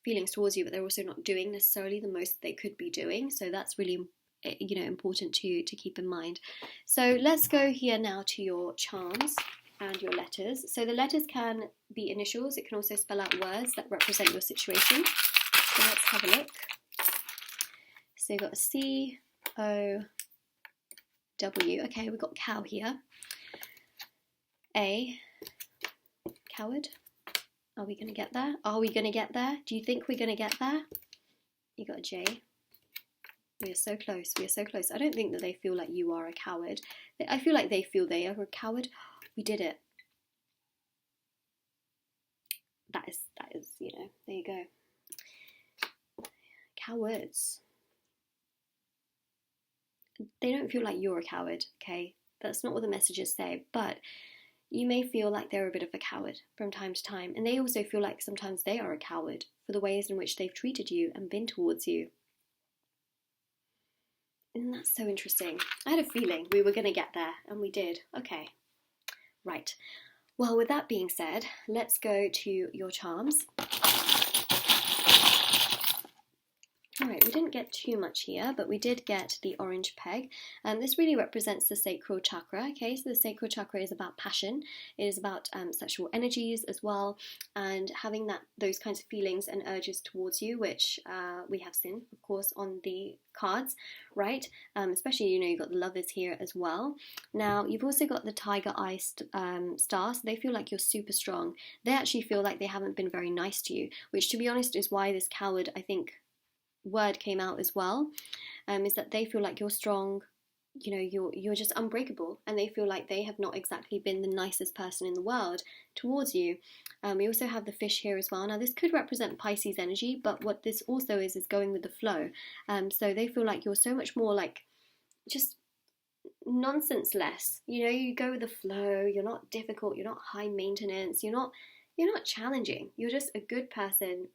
feelings towards you, but they're also not doing necessarily the most they could be doing, so that's really important to keep in mind. So let's go here now to your charms and your letters. So the letters can be initials, it can also spell out words that represent your situation. So let's have a look. So you've got a C, O, W. Okay, we've got cow here. A, coward. Are we going to get there? Are we going to get there? Do you think we're going to get there? You got a J. We are so close. We are so close. I don't think that they feel like you are a coward. I feel like they feel they are a coward. We did it. That is, there you go. Cowards. They don't feel like you're a coward, okay? That's not what the messages say, but you may feel like they're a bit of a coward from time to time, and they also feel like sometimes they are a coward for the ways in which they've treated you and been towards you. And that's so interesting. I had a feeling we were going to get there, and we did. Okay, right. Well, with that being said, let's go to your charms. Alright, we didn't get too much here, but we did get the orange peg. This really represents the sacral chakra, okay? So the sacral chakra is about passion, it is about sexual energies as well, and having those kinds of feelings and urges towards you, which we have seen, of course, on the cards, right? Especially, you've got the Lovers here as well. Now, you've also got the tiger eye star, so they feel like you're super strong. They actually feel like they haven't been very nice to you, which, to be honest, is why this coward, I think, word came out as well, is that they feel like you're strong, you're just unbreakable, and they feel like they have not exactly been the nicest person in the world towards you. We also have the fish here as well. Now, this could represent Pisces energy, but what this also is going with the flow. So they feel like you're so much more like just nonsense less. You go with the flow. You're not difficult. You're not high maintenance. You're not challenging. You're just a good person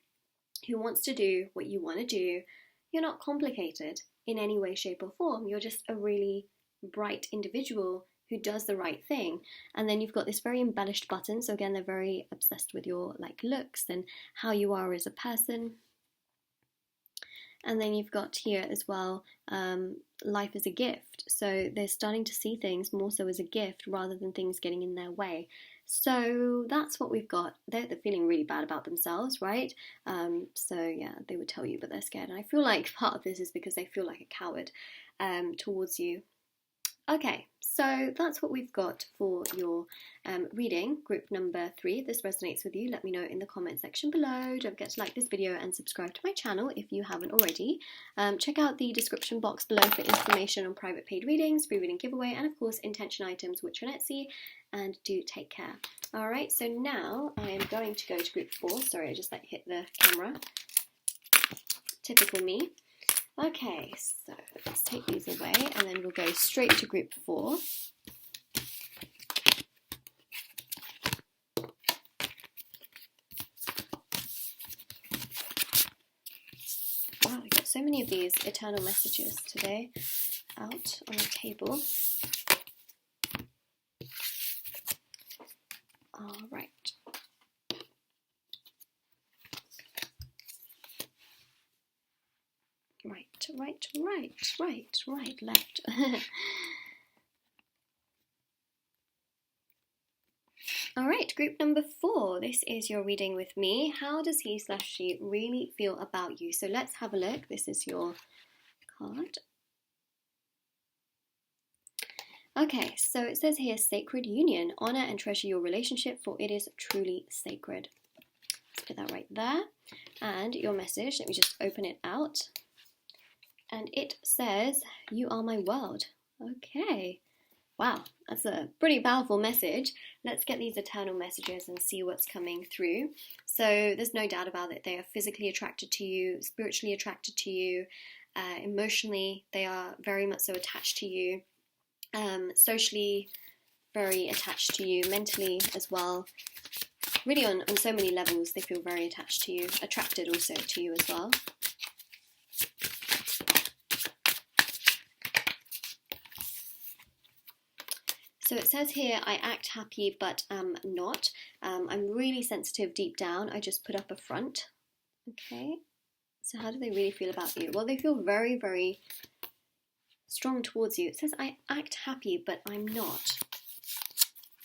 who wants to do what you want to do. You're not complicated in any way, shape or form. You're just a really bright individual who does the right thing. And then you've got this very embellished button. So again, they're very obsessed with your looks and how you are as a person. And then you've got here as well, life is a gift. So they're starting to see things more so as a gift rather than things getting in their way. So that's what we've got. They're feeling really bad about themselves, right? So yeah, they would tell you, but they're scared. And I feel like part of this is because they feel like a coward towards you. Okay, so that's what we've got for your reading, group number 3. If this resonates with you, let me know in the comment section below. Don't forget to like this video and subscribe to my channel if you haven't already. Check out the description box below for information on private paid readings, free reading giveaway, and of course intention items which are on Etsy. And do take care. Alright, so now I am going to go to group 4. Sorry, I just hit the camera. Typical me. Okay, so let's take these away and then we'll go straight to group 4. Wow, we've got so many of these eternal messages today out on the table. Alright. Right, left. Alright, group number 4. This is your reading with me. How does he/she really feel about you? So let's have a look. This is your card. Okay, so it says here, sacred union. Honor and treasure your relationship, for it is truly sacred. Let's put that right there. And your message, let me just open it out. And it says, you are my world. Okay. Wow, that's a pretty powerful message. Let's get these eternal messages and see what's coming through. So there's no doubt about it. They are physically attracted to you, spiritually attracted to you, emotionally, they are very much so attached to you, socially very attached to you, mentally as well. Really on so many levels, they feel very attached to you, attracted also to you as well. So it says here, I act happy but am not. I'm really sensitive deep down. I just put up a front. Okay, so how do they really feel about you? Well, they feel very, very strong towards you. It says, I act happy but I'm not.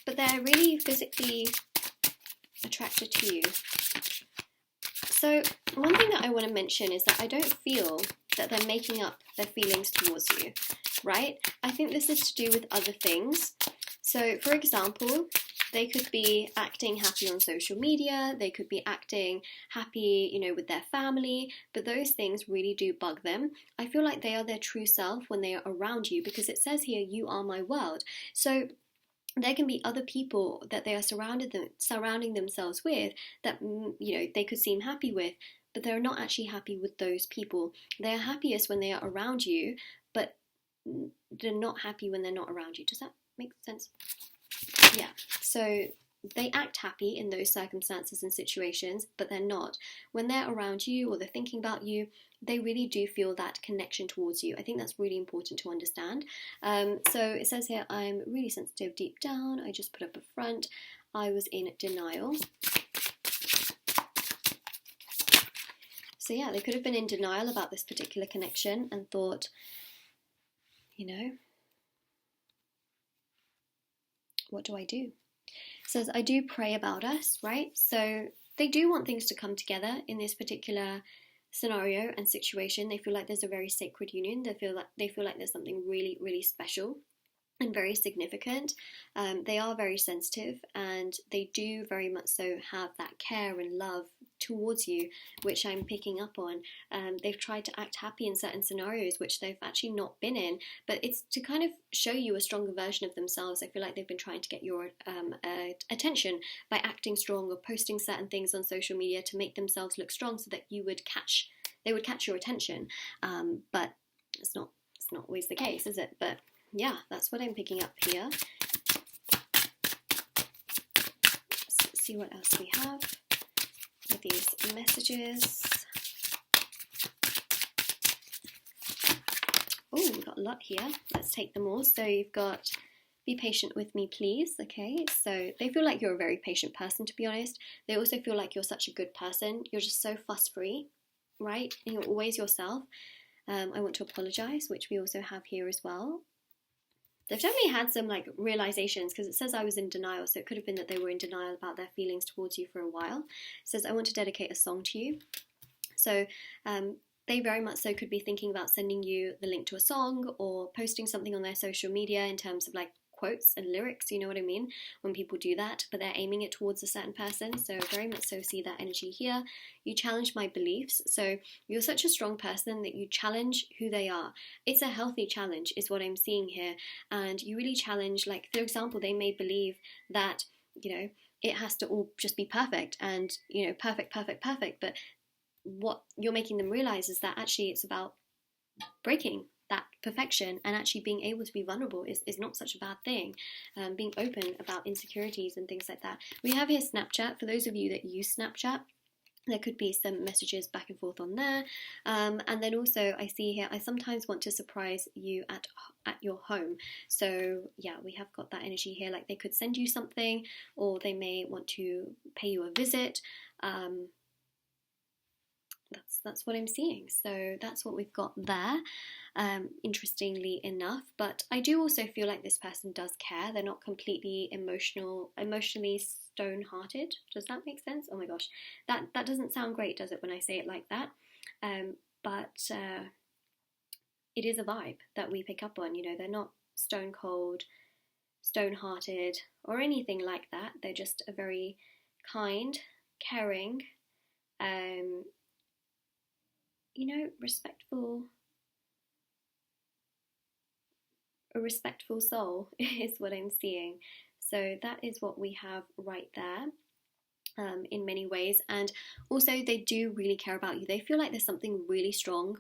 But they're really physically attracted to you. So one thing that I want to mention is that I don't feel that they're making up their feelings towards you, right? I think this is to do with other things. So, for example, they could be acting happy on social media, they could be acting happy, you know, with their family, but those things really do bug them. I feel like they are their true self when they are around you, because it says here, you are my world. So there can be other people that they are surrounding themselves with that, you know, they could seem happy with, but they're not actually happy with those people. They are happiest when they are around you, but they're not happy when they're not around you. Does that make sense? Yeah, so they act happy in those circumstances and situations, but they're not. When they're around you or they're thinking about you, they really do feel that connection towards you. I think that's really important to understand. So it says here, I'm really sensitive deep down. I just put up a front. I was in denial. So yeah, they could have been in denial about this particular connection and thought, you know, what do I do? It says, I do pray about us, right? So they do want things to come together in this particular scenario and situation. They feel like there's a very sacred union. They feel like there's something really, really special and very significant. They are very sensitive, and they do very much so have that care and love towards you, which I'm picking up on. They've tried to act happy in certain scenarios which they've actually not been in, but it's to kind of show you a stronger version of themselves. I feel like they've been trying to get your attention by acting strong or posting certain things on social media to make themselves look strong, so that they would catch your attention. But it's not always the case, is it? But yeah, that's what I'm picking up here. Let's see what else we have with these messages. Oh, we've got a lot here. Let's take them all. So you've got, be patient with me, please. Okay, so they feel like you're a very patient person, to be honest. They also feel like you're such a good person. You're just so fuss-free. right? And you're always yourself. I want to apologize, which we also have here as well. They've definitely had some like realizations, because it says I was in denial, so it could have been that they were in denial about their feelings towards you for a while. It says I want to dedicate a song to you. So they very much so could be thinking about sending you the link to a song or posting something on their social media in terms of like quotes and lyrics, you know what I mean, when people do that, but they're aiming it towards a certain person. So very much so see that energy here. You challenge my beliefs. So you're such a strong person that you challenge who they are. It's a healthy challenge is what I'm seeing here. And you really challenge, like, for example, they may believe that, you know, it has to all just be perfect and, you know, perfect, but what you're making them realize is that actually it's about breaking that perfection, and actually being able to be vulnerable is not such a bad thing. Being open about insecurities and things like that. We have here Snapchat. For those of you that use Snapchat, there could be some messages back and forth on there. And then also I see here, I sometimes want to surprise you at your home. So yeah, we have got that energy here, like they could send you something, or they may want to pay you a visit. That's what I'm seeing. So that's what we've got there, interestingly enough. But I do also feel like this person does care. They're not completely emotionally stone-hearted. Does that make sense? Oh my gosh, that doesn't sound great, does it, when I say it like that? But it is a vibe that we pick up on. You know, they're not stone cold, stone-hearted, or anything like that. They're just a very kind, caring, you know, a respectful soul is what I'm seeing. So that is what we have right there, in many ways. And also they do really care about you. They feel like there's something really strong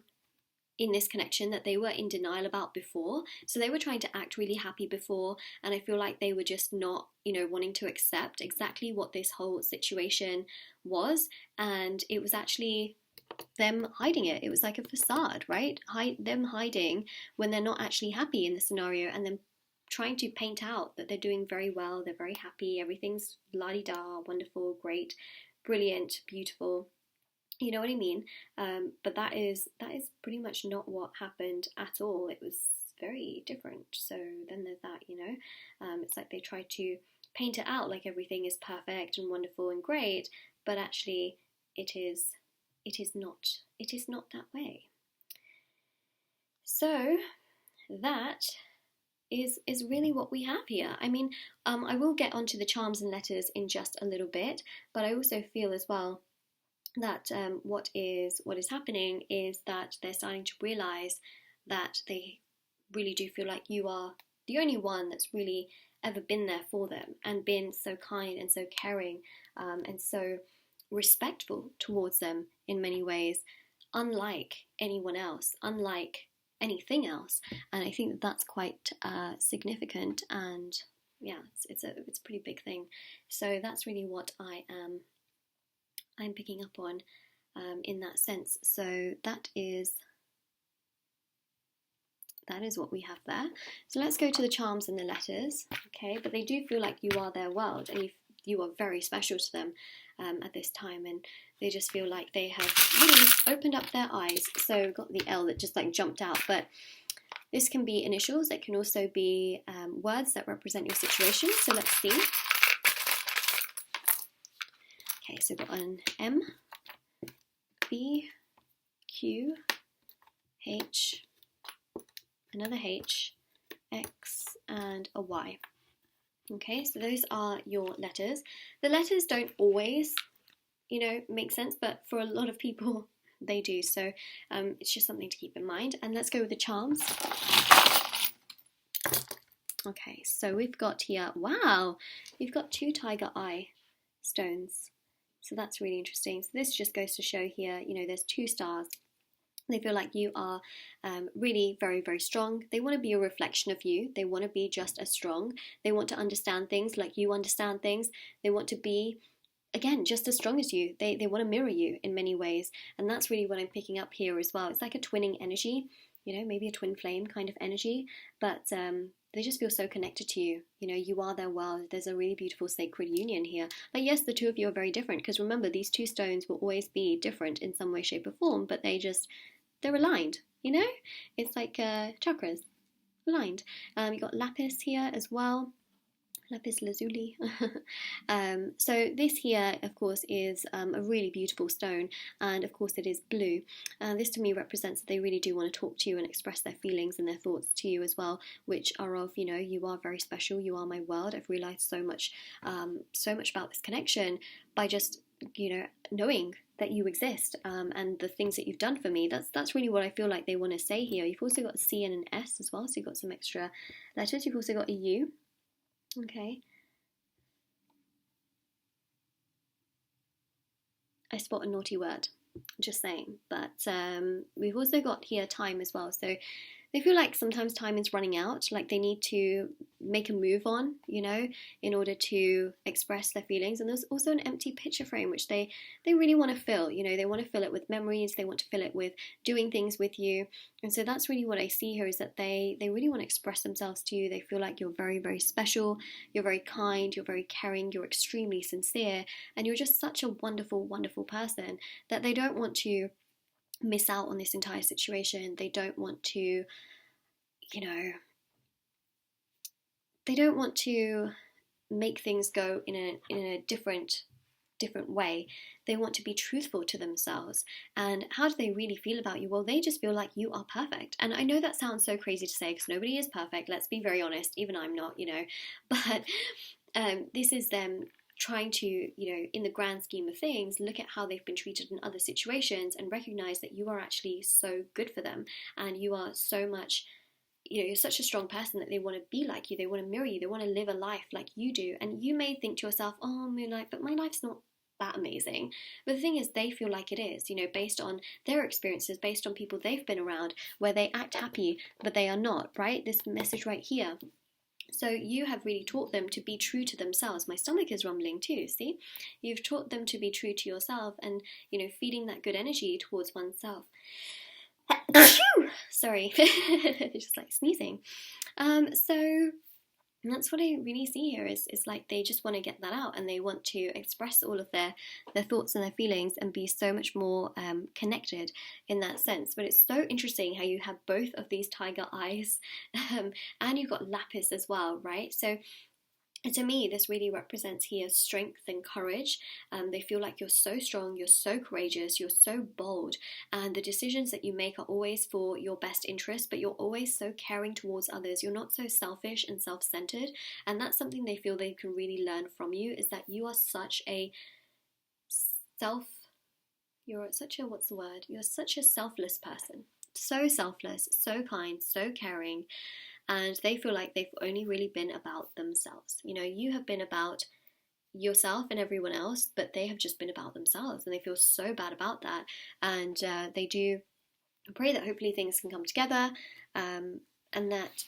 in this connection that they were in denial about before. So they were trying to act really happy before, and I feel like they were just not, you know, wanting to accept exactly what this whole situation was. And it was actually them hiding it. It was like a facade, right? Them hiding when they're not actually happy in the scenario, and then trying to paint out that they're doing very well, they're very happy, everything's la-di-da, wonderful, great, brilliant, beautiful. You know what I mean? But that is pretty much not what happened at all. It was very different. So then there's that, you know. It's like they try to paint it out like everything is perfect and wonderful and great, but actually it is not that way. So that is really what we have here. I mean, I will get onto the charms and letters in just a little bit, but I also feel as well that what is happening is that they're starting to realize that they really do feel like you are the only one that's really ever been there for them and been so kind and so caring, and so respectful towards them in many ways, unlike anyone else, unlike anything else. And I think that that's quite significant, and yeah, it's a pretty big thing. So that's really what I'm picking up on, in that sense. So that is what we have there. So let's go to the charms and the letters. Okay, but they do feel like you are their world, and you are very special to them at this time, and they just feel like they have really opened up their eyes. So we've got the L that just like jumped out, but this can be initials. It can also be words that represent your situation. So let's see. Okay, so we've got an M, B, Q, H, another H, X, and a Y. Okay, so those are your letters. The letters don't always, you know, make sense, but for a lot of people they do. So it's just something to keep in mind. And let's go with the charms. Okay, so we've got here, wow, we've got 2 tiger eye stones. So that's really interesting. So this just goes to show here, you know, there's 2 stars. They feel like you are really very, very strong. They want to be a reflection of you. They want to be just as strong. They want to understand things like you understand things. They want to be, again, just as strong as you. They want to mirror you in many ways. And that's really what I'm picking up here as well. It's like a twinning energy, you know, maybe a twin flame kind of energy. But they just feel so connected to you. You know, you are their world. There's a really beautiful sacred union here. Like, yes, the two of you are very different, because remember, these two stones will always be different in some way, shape, or form, but they're aligned, you know? It's like chakras, aligned. You got lapis here as well. Lapis lazuli. So this here, of course, is a really beautiful stone, and of course it is blue. This to me represents that they really do want to talk to you and express their feelings and their thoughts to you as well, which are of, you know, you are very special, you are my world. I've realized so much about this connection by just, you know, knowing that you exist, and the things that you've done for me. That's really what I feel like they want to say here. You've also got a C and an S as well, so you've got some extra letters. You've also got a U. Okay. I spot a naughty word, just saying. But we've also got here time as well. So they feel like sometimes time is running out, like they need to make a move on, you know, in order to express their feelings. And there's also an empty picture frame, which they really want to fill, you know, they want to fill it with memories, they want to fill it with doing things with you. And so that's really what I see here, is that they really want to express themselves to you. They feel like you're very, very special, you're very kind, you're very caring, you're extremely sincere, and you're just such a wonderful, wonderful person that they don't want to miss out on this entire situation. They don't want to, you know, they don't want to make things go in a different way. They want to be truthful to themselves. And how do they really feel about you? Well, they just feel like you are perfect. And I know that sounds so crazy to say, because nobody is perfect, let's be very honest, even I'm not, you know, but this is them trying to, you know, in the grand scheme of things, look at how they've been treated in other situations and recognize that you are actually so good for them, and you are so much, you know, you're such a strong person that they want to be like you, they want to mirror you, they want to live a life like you do. And you may think to yourself, oh, Moonlight, but my life's not that amazing. But the thing is, they feel like it is, you know, based on their experiences, based on people they've been around, where they act happy but they are not, right? This message right here. So you have really taught them to be true to themselves. My stomach is rumbling too, see? You've taught them to be true to yourself and, you know, feeding that good energy towards oneself. Sorry, just like sneezing. So that's what I really see here is like they just want to get that out, and they want to express all of their thoughts and their feelings and be so much more connected in that sense. But it's so interesting how you have both of these tiger eyes, and you've got lapis as well, right? So to me, this really represents here strength and courage. They feel like you're so strong, you're so courageous, you're so bold, and the decisions that you make are always for your best interest, but you're always so caring towards others. You're not so selfish and self-centered, and that's something they feel they can really learn from you, is that you are such a you're such a selfless person. So selfless, so kind, so caring. And they feel like they've only really been about themselves. You know, you have been about yourself and everyone else, but they have just been about themselves, and they feel so bad about that. And they do pray that hopefully things can come together, and that,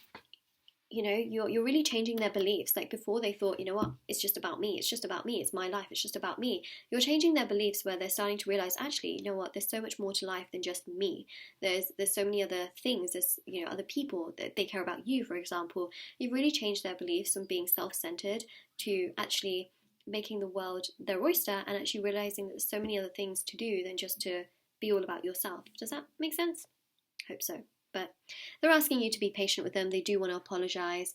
you know, you're really changing their beliefs. Like before they thought, you know what, it's just about me, it's my life, it's just about me. You're changing their beliefs where they're starting to realize, actually, you know what, there's so much more to life than just me. There's so many other things, there's, you know, other people that they care about you, for example. You've really changed their beliefs from being self-centered to actually making the world their oyster, and actually realizing that there's so many other things to do than just to be all about yourself. Does that make sense? Hope so. But they're asking you to be patient with them. They do want to apologise.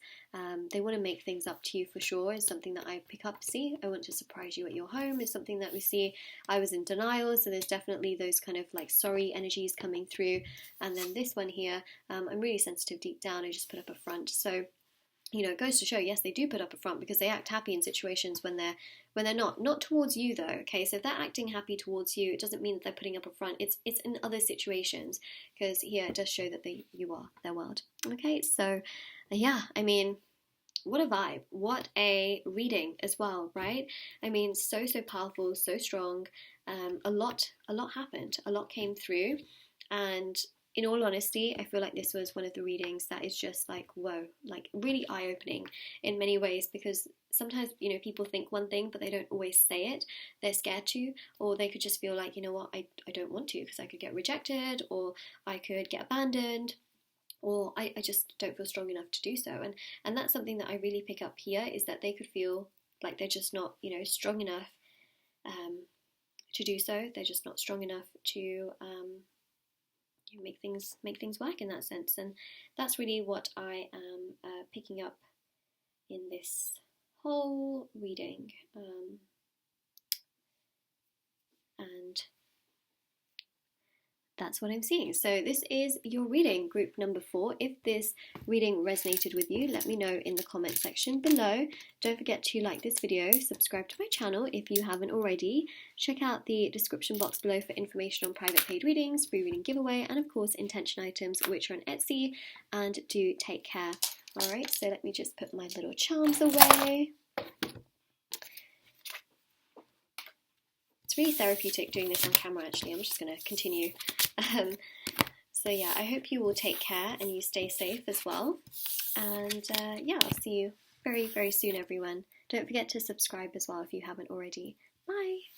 They want to make things up to you for sure. It's something that I pick up. See, I want to surprise you at your home is something that we see. I was in denial, so there's definitely those kind of like sorry energies coming through. And then this one here, I'm really sensitive deep down. I just put up a front. So, you know, it goes to show, yes, they do put up a front because they act happy in situations when they're not towards you though. Okay, so if they're acting happy towards you, it doesn't mean that they're putting up a front. It's in other situations, because here it does show that you are their world. Okay, so yeah, I mean, what a vibe, what a reading as well, right? I mean, so powerful, so strong. A lot happened, a lot came through, and in all honesty, I feel like this was one of the readings that is just like, whoa, like really eye-opening in many ways, because sometimes, you know, people think one thing, but they don't always say it. They're scared to, or they could just feel like, you know what, I don't want to because I could get rejected, or I could get abandoned, or I just don't feel strong enough to do so. And that's something that I really pick up here, is that they could feel like they're just not, you know, strong enough to do so. They're just not strong enough to make things work in that sense. And that's really what I am picking up in this whole reading. And that's what I'm seeing. So this is your reading, group number 4. If this reading resonated with you, let me know in the comment section below. Don't forget to like this video, subscribe to my channel if you haven't already. Check out the description box below for information on private paid readings, free reading giveaway, and of course intention items, which are on Etsy. And do take care. Alright, so let me just put my little charms away. It's really therapeutic doing this on camera, actually. I'm just going to continue. So yeah, I hope you will take care and you stay safe as well. And yeah, I'll see you very, very soon, everyone. Don't forget to subscribe as well if you haven't already. Bye!